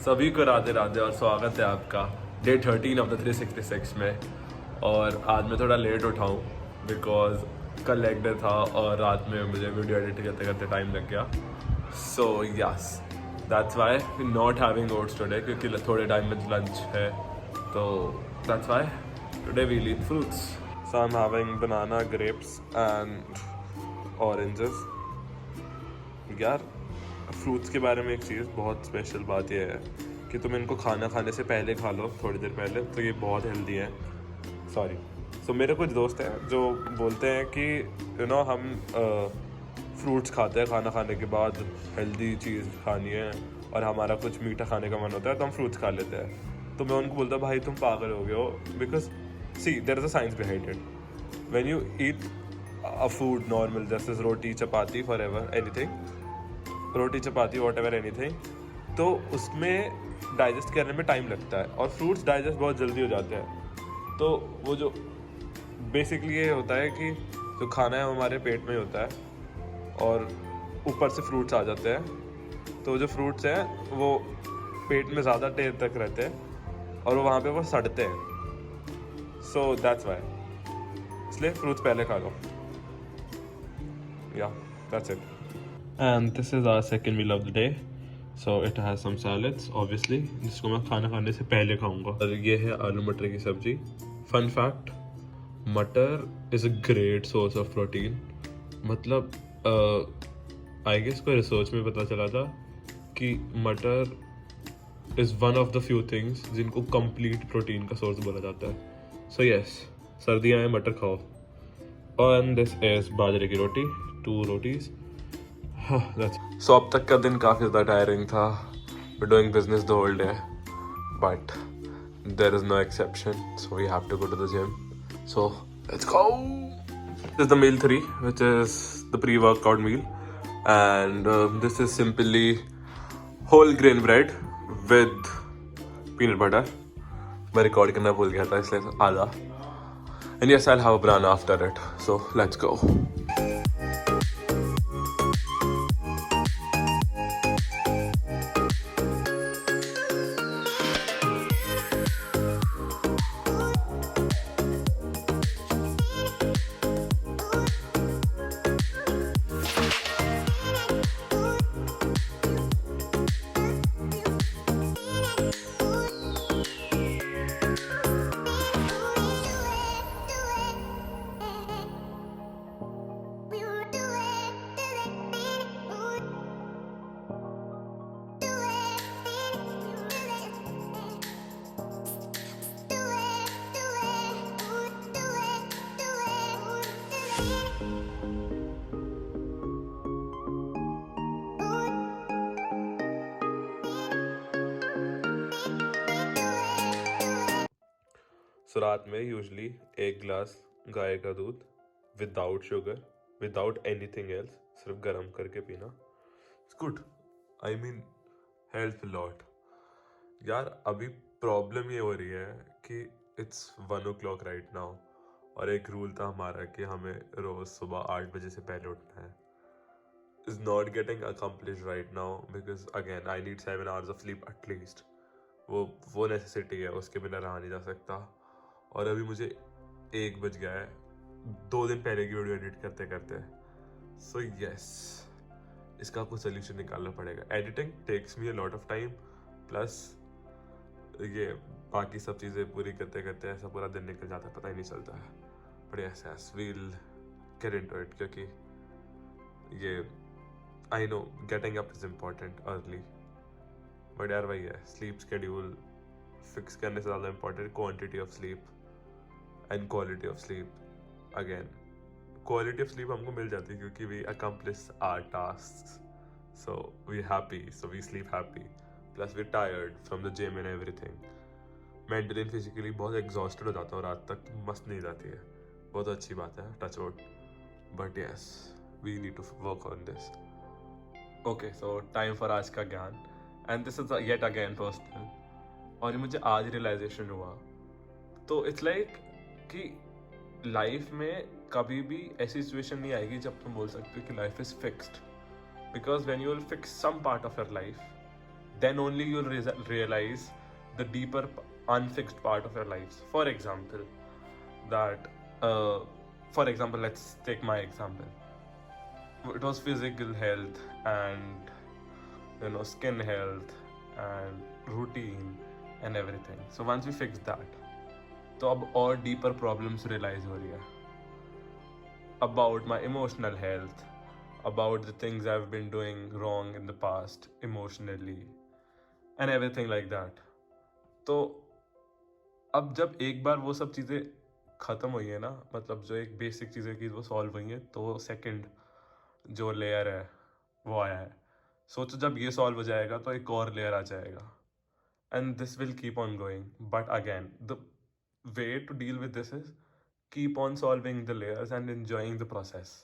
सभी को राधे राधे और स्वागत है आपका डे 13 ऑफ द 366 में। और आज मैं थोड़ा लेट उठा हूँ बिकॉज कल लेग डे था और रात में मुझे वीडियो एडिट करते करते टाइम लग गया। So yes, that's why not having oats today, क्योंकि थोड़े टाइम में लंच है, तो that's why today we'll eat fruits. So I am having banana, grapes and oranges. यार, फ्रूट्स के बारे में एक चीज़ बहुत स्पेशल बात यह है कि तुम इनको खाना खाने से पहले खा लो, थोड़ी देर पहले, तो ये बहुत हेल्दी है। सॉरी, सो मेरे कुछ दोस्त हैं जो बोलते हैं कि हम फ्रूट्स खाते हैं खाना खाने के बाद, हेल्दी चीज़ खानी है और हमारा कुछ मीठा खाने का मन होता है तो हम फ्रूट्स खा लेते हैं। तो मैं उनको बोलता हूँ, भाई तुम पागल हो गए हो, because see there is a science behind it. When you eat a food normal, जैसे रोटी चपाती फॉर एवर एनीथिंग, रोटी चपाती वॉट एवर एनीथिंग, तो उसमें डाइजेस्ट करने में टाइम लगता है और फ्रूट्स डाइजेस्ट बहुत जल्दी हो जाते हैं। तो वो जो बेसिकली ये होता है कि जो खाना है हमारे पेट में ही होता है और ऊपर से फ्रूट्स आ जाते हैं। तो जो फ्रूट्स हैं वो पेट में ज़्यादा देर तक रहते हैं और वो वहाँ पे वो सड़ते हैं। सो दैट्स वाई, इसलिए फ्रूट्स पहले खा लो। या that's it. And this is our second meal of the day. So it has some salads, obviously, जिसको मैं खाना खाने से पहले खाऊंगा। और ये है आलू मटर की सब्जी। Fun fact, मटर is a great source of protein. मतलब I guess कोई रिसर्च में पता चला था कि मटर is one of the few things जिनको complete protein का source बोला जाता है। So yes, सर्दियाँ हैं, मटर खाओ। And this is बाजरे की रोटी, 2 रोटीज। सो अब तक का दिन काफ़ी ज़्यादा टायरिंग था। We doing business the whole day, but there is no exception, so we have to go to the gym. So let's go. This is the meal 3, which is the pre workout meal, and this is simply whole grain bread with peanut butter. मैं record करना भूल गया था इसलिए आधा। And yes, I will have a banana after it, so let's go. So रात में usually 1 गिलास गाय का दूध without sugar, without anything else, सिर्फ गर्म करके पीना। It's good, I mean help lot. यार, अभी प्रॉब्लम ये हो रही है कि इट्स 1 o'clock राइट नाउ, और एक रूल था हमारा कि हमें रोज़ सुबह 8 बजे से पहले उठना है। Is not getting accomplish right now because again I need 7 hours of sleep at least. वो नेसेसिटी है, उसके बिना रहा नहीं जा सकता। और अभी मुझे 1 बज गया है 2 दिन पहले की वीडियो एडिट करते करते। सो यस, इसका कुछ सोल्यूशन निकालना पड़ेगा। Editing takes me a lot of time, plus ये बाकी सब चीज़ें पूरी करते करते ऐसा पूरा दिन निकल जाता है, पता ही नहीं चलता है। But yes yes, we'll get into it, क्योंकि ये I know getting up is important early, but यार वही है, स्लीप शेड्यूल फिक्स करने से ज़्यादा important quantity of sleep and quality of sleep. Again quality of sleep हमको मिल जाती है क्योंकि we accomplish our tasks, so we happy, so we sleep happy, plus we tired from the gym and everything. Mentally and physically बहुत exhausted हो जाता हूँ, रात तक मस्त नींद आती है। बहुत अच्छी बात है, touch wood, but yes, we need to work on this. Okay, so time for आज का ज्ञान, and this is yet again personal. और ये मुझे आज रियलाइजेशन हुआ, तो इट्स लाइक कि लाइफ में कभी भी ऐसी सिचुएशन नहीं आएगी जब तुम बोल सकते हो कि life is fixed, because when you will fix some part of your life then only you'll realize the deeper unfixed part of your lives. For example, that for example, let's take my example. It was physical health and skin health and routine and everything. So once we fix that, तो अब और deeper problems realize हो रही है about my emotional health, about the things I've been doing wrong in the past emotionally and everything like that. तो अब जब एक बार वो सब चीज़ें ख़त्म हुई है ना, मतलब जो एक बेसिक चीज़ें की वो सॉल्व हुई हैं, तो सेकंड जो लेयर है वो आया है. सोचो जब ये सॉल्व हो जाएगा तो एक और लेयर आ जाएगा, and this will keep on going. But again the way to deal with this is keep on solving the layers and enjoying the process.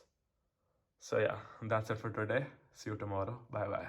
So yeah, that's it for today. See you tomorrow. Bye bye.